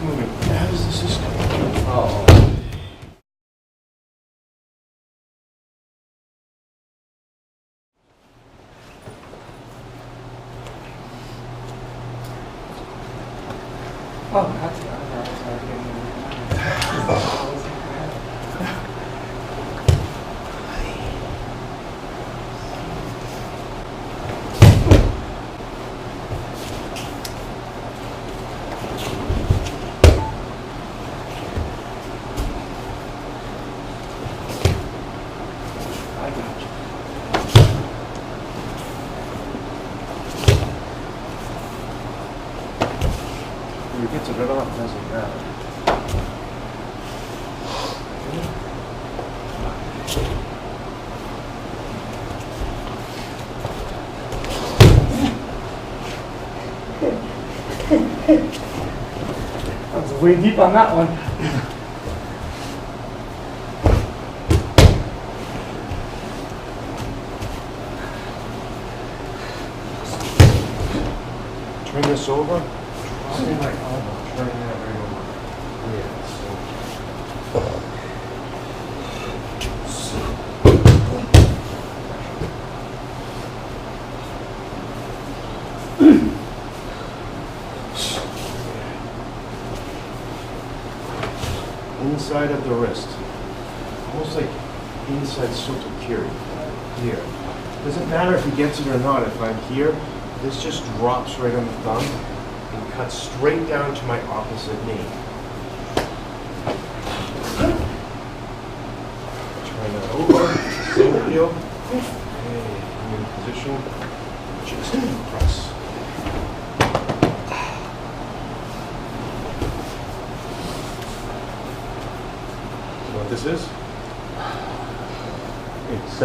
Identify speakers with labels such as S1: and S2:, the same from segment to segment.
S1: moving as the system. Oh.
S2: Oh, that's good. I got you.
S1: It gets it right off, doesn't matter.
S2: I was way deep on that one.
S1: Turn this over. Dropping my elbow. Turning that right over. Yeah, inside of the wrist. Almost like inside soto kiri. Here. Doesn't matter if he gets it or not. If I'm here, this just drops right on the thumb and cuts straight down to my opposite knee. Turn that over. Sankyo. Okay, I'm in position. Just press. What this is?
S3: It's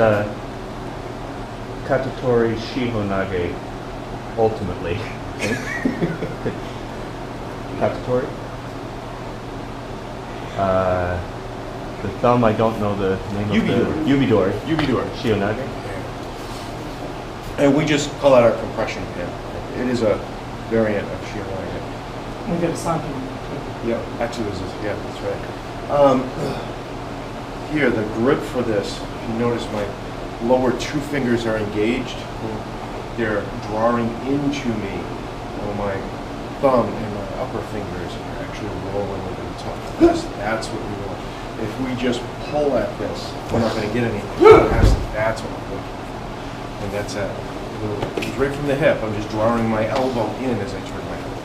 S3: Katadori sayunage, ultimately. Katadori. The thumb, I don't know the name
S1: Yubidori.
S3: of the... Yubidori.
S1: Yubidori.
S3: Sayunage.
S1: And we just call out our compression pin. It is a variant of sayunage.
S2: We get a sankyo.
S1: Yeah, actually this is, yeah, that's right. Here, the grip for this, if you notice my lower two fingers are engaged. They're drawing into me, while my thumb and my upper fingers are actually rolling over the top. That's what we want. If we just pull at this, we're not going to get anything. That's what we're looking for. And that's it. It's right from the hip. I'm just drawing my elbow in as I turn my head.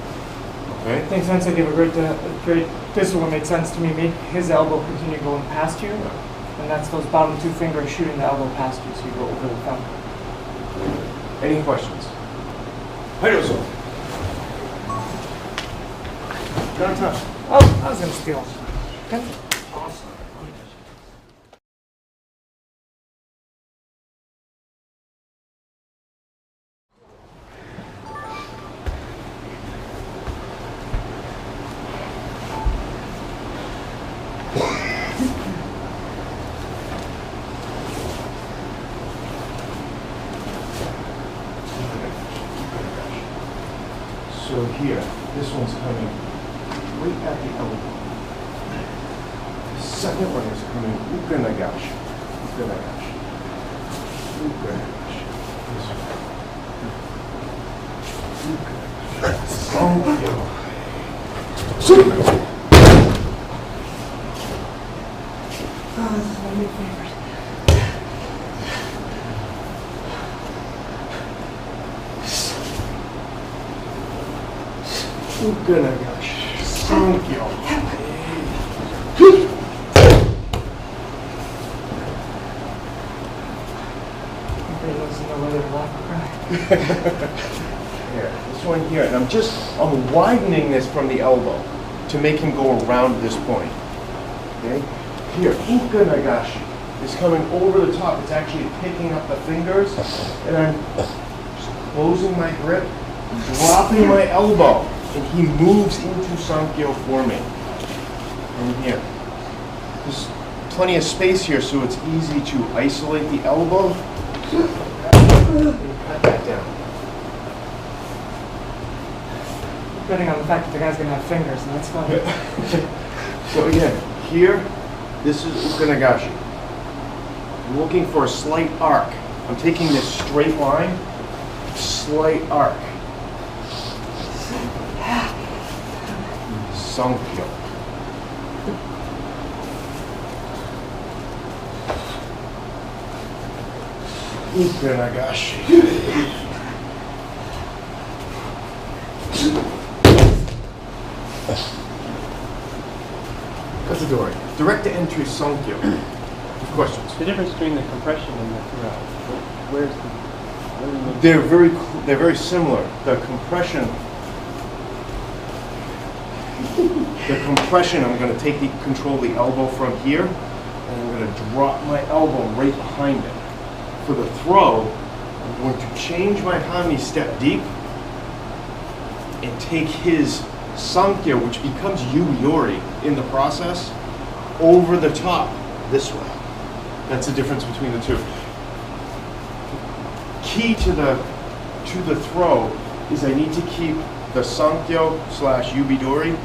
S1: Okay?
S2: Makes sense. I gave a great. This one made sense to me. Make his elbow continue going past you, and that's those bottom two fingers shooting the elbow past you, so you go over the thumb.
S1: Any questions? Don't touch.
S2: Oh, I was gonna steal. Okay.
S1: Awesome. So here, this one's coming right at the elbow. The second one is coming ukkanagashi. Ukkanagashi. Ukkanagashi. This one. Ukkanagashi. Sankyo.
S2: Oh, this is my new favorite.
S1: Ukkanagashi. Sankyo.
S2: Everybody wants to know whether to laugh or cry.
S1: Here, this one here, and I'm widening this from the elbow to make him go around this point. Okay? Here, ukkanagashi is coming over the top. It's actually picking up the fingers, and I'm just closing my grip, dropping my elbow, and he moves into sankyo for me. And here, there's plenty of space here, so it's easy to isolate the elbow and cut that down.
S2: betting on the fact that the guy's gonna have fingers, and that's fine.
S1: So again, here, this is ukanagashi. I'm looking for a slight arc. I'm taking this straight line, slight arc. Sankyo. Ukanagashi. Katadori. Direct entry sankyo. Questions?
S4: The difference between the compression and the throw. Where's the?
S1: They're very similar. The compression. I'm going to take the control of the elbow from here, and I'm going to drop my elbow right behind it. For the throw, I'm going to change my hamni step deep and take his sankyo, which becomes yubidori in the process, over the top this way. That's the difference between the two. Key to the throw is I need to keep the sankyo / yubidori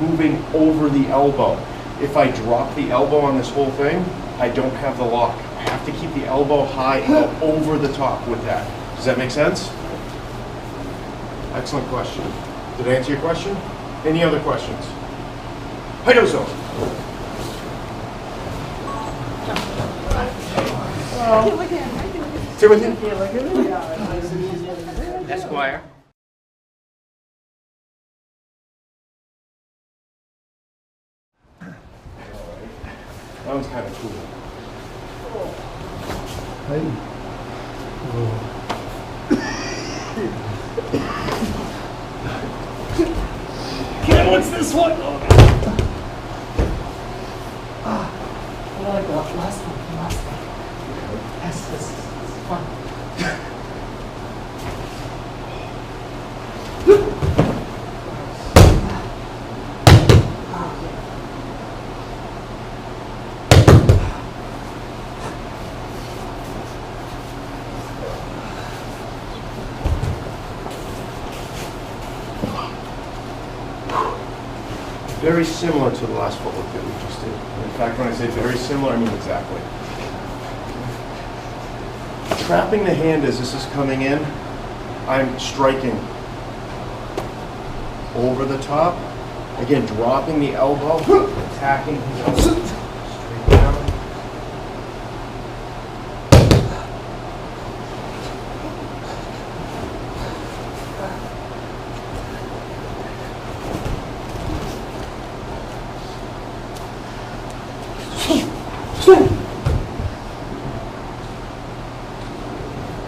S1: moving over the elbow. If I drop the elbow on this whole thing, I don't have the lock. I have to keep the elbow high and go over the top with that. Does that make sense? Excellent question. Did I answer your question? Any other questions? Haidozo. Timothy?
S4: Esquire.
S1: That one's kind of cool.
S2: Okay, what's this one? I like that last one. Yes, this is fun.
S1: Very similar to the last footwork that we just did. In fact, when I say very similar, I mean exactly. Trapping the hand as this is coming in, I'm striking over the top. Again, dropping the elbow, attacking his elbow. Straight down.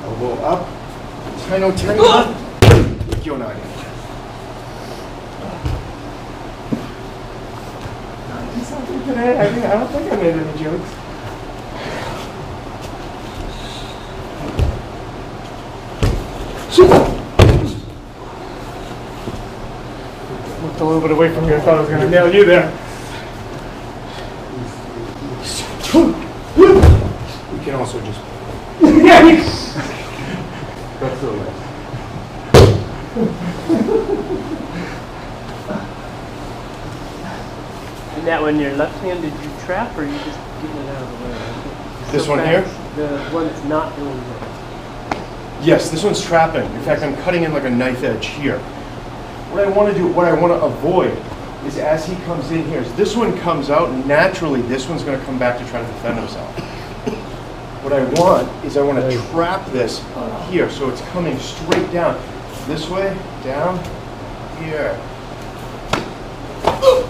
S1: Elbow up. Taino tenga. Ikkyo nage.
S2: Today, I don't think I made any jokes. Looked a little bit away from you. I thought I was going to nail you there.
S1: We can also just.
S2: Yeah.
S1: That's so nice.
S4: And that one, your left hand, did you trap or you just getting it out of the way?
S1: This
S4: So
S1: one
S4: fast,
S1: here?
S4: The one that's not doing that.
S1: Yes, this one's trapping. In fact, I'm cutting in like a knife edge here. What I want to do, what I want to avoid is as he comes in here, as this one comes out, naturally this one's going to come back to try to defend himself. What I want is I want to trap this here so it's coming straight down. This way, down, here.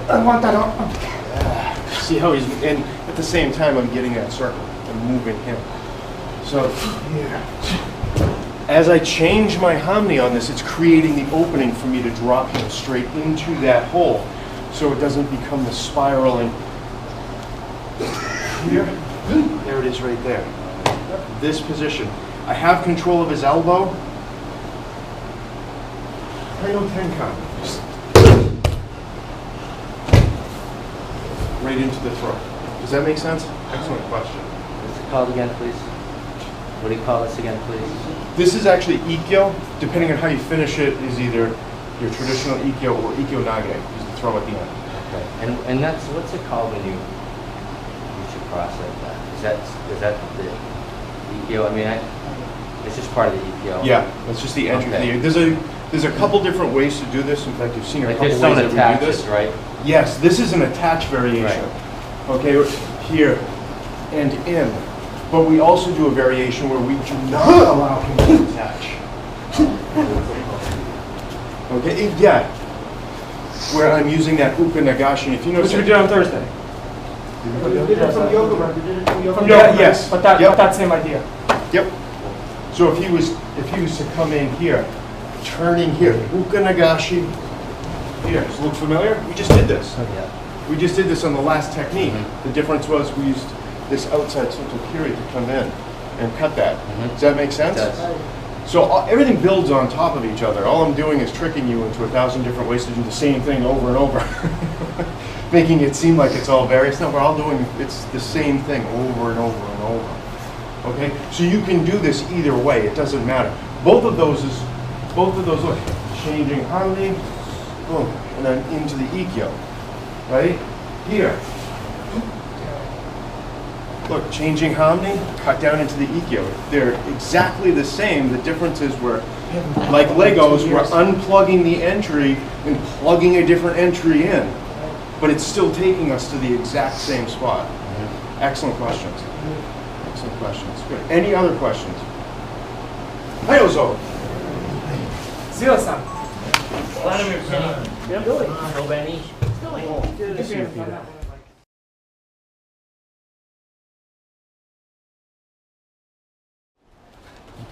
S2: I want that on.
S1: See how he's, and at the same time I'm getting that circle. I'm moving him. So, here. As I change my hamni on this, it's creating the opening for me to drop him straight into that hole so it doesn't become the spiraling. Here, there it is right there. This position. I have control of his elbow. Taino tenkan. Right into the throat. Does that make sense? Excellent question.
S5: What's it called again, please? What do you call this again, please?
S1: This is actually ikkyo. Depending on how you finish it, is either your traditional ikkyo or ikkyo-nage, is the throw at the end.
S5: Okay. And that's, what's it called when you should cross like that? Is that the ikkyo? I mean, it's just part of the ikkyo.
S1: Yeah, that's just the entry.
S5: Okay.
S1: There's a couple different ways to do this. In fact, you've seen a
S5: Like
S1: couple
S5: there's
S1: ways
S5: some
S1: that we do
S5: attaches,
S1: this.
S5: right?
S1: Yes, this is an attached variation.
S5: Right.
S1: Okay, here and in. But we also do a variation where we do not allow him to attach. Okay, yeah. Where I'm using that uka nagashi. If you notice,
S2: Which we did on Thursday.
S4: You did it from yoga, right? You did it from yoga.
S2: From
S1: Yeah,
S2: yoga,
S1: yes.
S2: But that,
S1: Yep.
S2: but that same idea.
S1: Yep. So if he was to come in here, turning here, uka nagashi. Here, does it look familiar? We just did this.
S5: Yeah.
S1: We just did this on the last technique.
S5: Mhm.
S1: The difference was we used this outside sankyo kiri to come in and cut that.
S5: Mhm.
S1: Does that make sense?
S5: It does.
S1: So everything builds on top of each other. All I'm doing is tricking you into 1,000 different ways to do the same thing over and over, making it seem like it's all various. No, we're all doing it's the same thing over and over and over. Okay, so you can do this either way. It doesn't matter. Both of those look changing harmony, boom, and then into the ikkyo, right here. Look, changing harmony, cut down into the ikkyo. They're exactly the same. The difference is we're, like Legos, we're unplugging the entry and plugging a different entry in. But it's still taking us to the exact same spot. Excellent questions. Excellent questions. Good. Any other questions? Hayozo.
S2: Zero-san.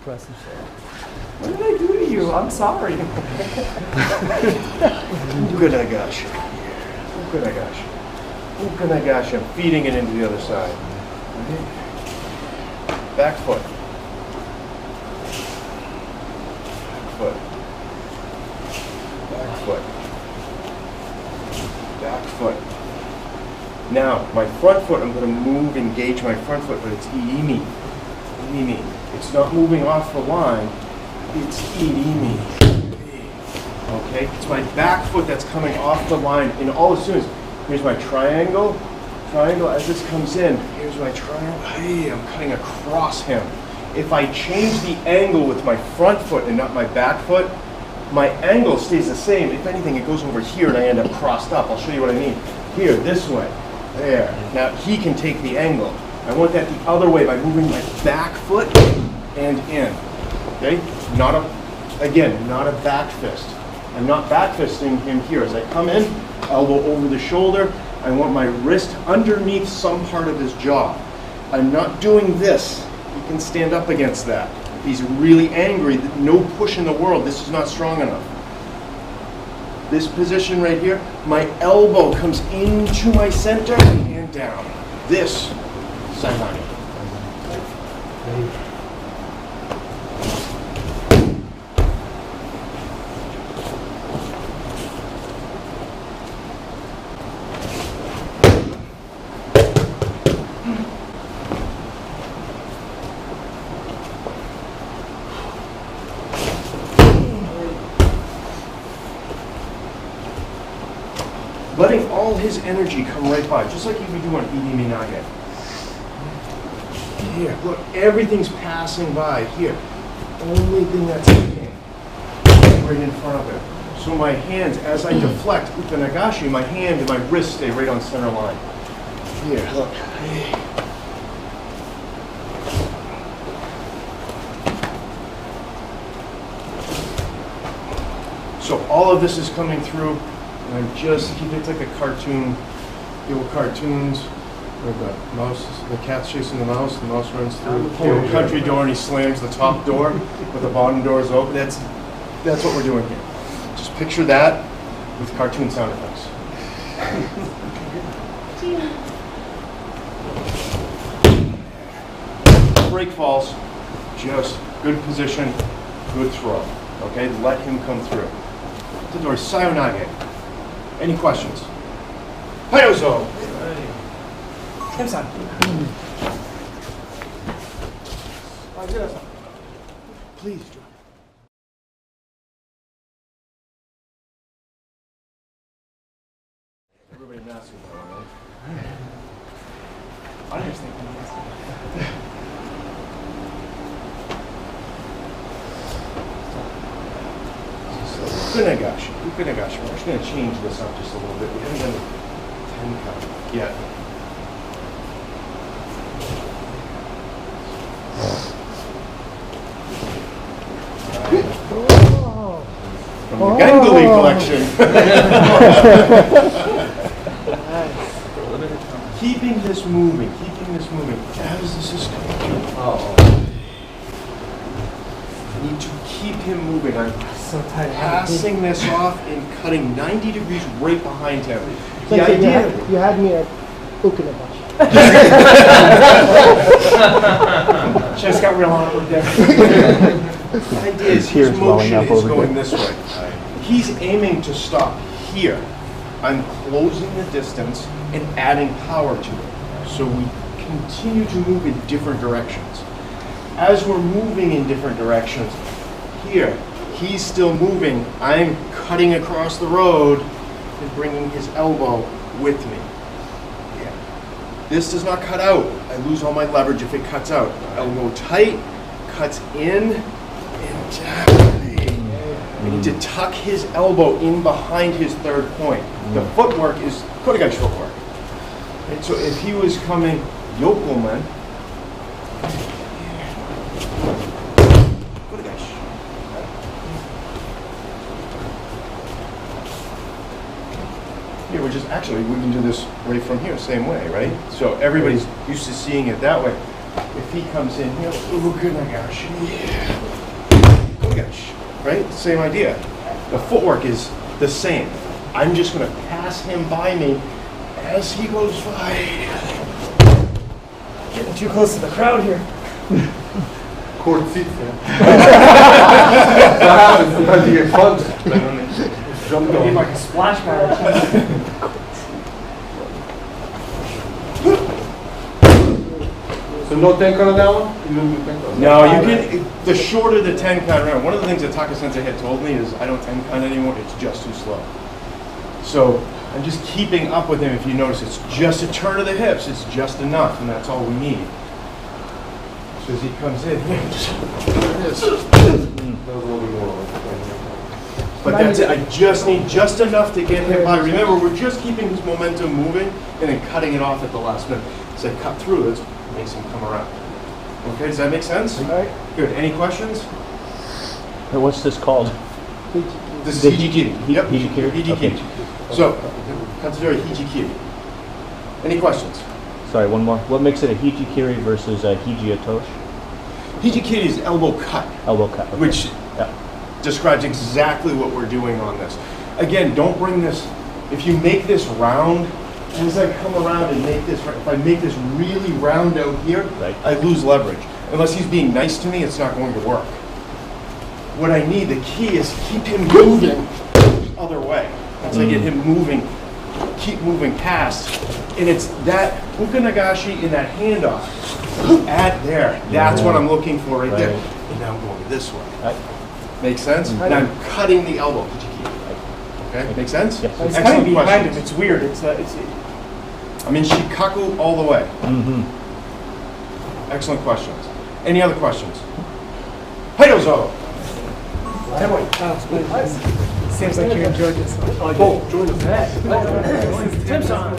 S2: What did I do to you? I'm sorry.
S1: Uka nagashi. Uka nagashi. Uka nagashi. I'm feeding it into the other side. Right. Back foot. Foot. Back foot. Back foot. Now, my front foot, I'm going to move, engage my front foot, but it's iimi. Iimi. It's not moving off the line. It's iimi. Okay? It's my back foot that's coming off the line. And all as soon as, here's my triangle. Triangle, as this comes in, here's my triangle. Hey, I'm cutting across him. If I change the angle with my front foot and not my back foot, my angle stays the same. If anything, it goes over here and I end up crossed up. I'll show you what I mean. Here, this way. There. Now, he can take the angle. I want that the other way by moving my back foot and in. Okay? Not a back fist. I'm not back fisting him here. As I come in, elbow over the shoulder, I want my wrist underneath some part of his jaw. I'm not doing this. He can stand up against that. If he's really angry, no push in the world, this is not strong enough. This position right here, my elbow comes into my center and down. This, sayunage. Letting all his energy come right by, just like you would do on ikkyo. Here, look, everything's passing by. Here, only thing that's hitting right in front of it. So my hands, as I deflect uka nagashi, my hand and my wrist stay right on center line. Here, look. So all of this is coming through. And I'm just keeping it like a cartoon, the old cartoons where the mouse, the cat's chasing the mouse runs through the old country door and he slams the top door, but the bottom door is open. That's what we're doing here. Just picture that with cartoon sound effects. Break falls, just good position, good throw. Okay, let him come through. Katadori, sayunage. Any questions? Hayozo!
S2: Tim-san. Zero-san.
S1: Please, ukanagashi. Ukanagashi. We're just going to change this up just a little bit. We haven't done the 10 count yet. From the Ganguly collection. Keeping this moving, as this is coming through. I need to keep him moving. I'm
S2: So tight.
S1: passing this off and cutting 90 degrees right behind him.
S4: So
S1: The idea,
S4: you had me at Ukinabashi.
S2: Just got real awkward there.
S1: the idea is his
S3: Tears welling
S1: motion
S3: up
S1: is
S3: over
S1: going
S3: here.
S1: this way. He's aiming to stop here. I'm closing the distance and adding power to it. So we continue to move in different directions. As we're moving in different directions, here, he's still moving. I'm cutting across the road and bringing his elbow with me. Yeah. This does not cut out. I lose all my leverage if it cuts out. Elbow tight, cuts in, and down. I need to tuck his elbow in behind his third point. The footwork is Kotegae's footwork. And so if he was coming yokoman, here we're just, actually, we can do this right from here, same way, right? So everybody's used to seeing it that way. If he comes in here, ukanagashi, kotegaeshi, right? Same idea. The footwork is the same. I'm just going to pass him by me as he goes by.
S2: Getting too close to the crowd here.
S6: Court seats, yeah. That happens sometimes you get punched. Jumped
S2: I need
S6: on.
S2: like a splash pad.
S6: So no tenka on that one? You don't do tenka?
S1: No, you can, the shorter the 10 count around, one of the things that Taka Sensei had told me is I don't 10 count anymore, it's just too slow. So I'm just keeping up with him. If you notice, it's just a turn of the hips, it's just enough, and that's all we need. So as he comes in, just like this.
S6: That was a little bit more.
S1: But that's it, I just need just enough to get him by. Remember, we're just keeping his momentum moving and then cutting it off at the last minute. So I cut through this, makes him come around. Okay, does that make sense?
S4: Right.
S1: Good, any questions?
S3: Hey, what's this called?
S1: This is
S3: The
S1: hiji kiri. Yep,
S3: hiji kiri?
S1: Hiji
S3: Okay.
S1: kiri. So, Katadori hiji kiri. Any questions?
S3: Sorry, one more. What makes it a hiji kiri versus a hiji atoshi?
S1: Hiji kiri is elbow cut,
S3: Elbow cut. Okay.
S1: which
S3: Yeah.
S1: describes exactly what we're doing on this. Again, don't bring this, if you make this round, as I come around and make this, if I make this really round out here,
S3: Right.
S1: I lose leverage. Unless he's being nice to me, it's not going to work. What I need, the key is keep him moving the other way. Once I get him moving, keep moving past. And it's that ukanagashi in that handoff. At there. That's what I'm looking for right there.
S3: Right.
S1: And now I'm going this way.
S3: Right.
S1: Make sense? And I'm cutting the elbow. Okay, make sense?
S3: Yes.
S2: It's
S1: Excellent
S2: kind of behind
S1: questions.
S2: him. It's weird. It's
S1: I mean, shikaku all the way.
S3: Mm-hmm.
S1: Excellent questions. Any other questions? Heidozo!
S2: Seems like you enjoyed this.
S6: Oh, join us.
S2: Tim's on.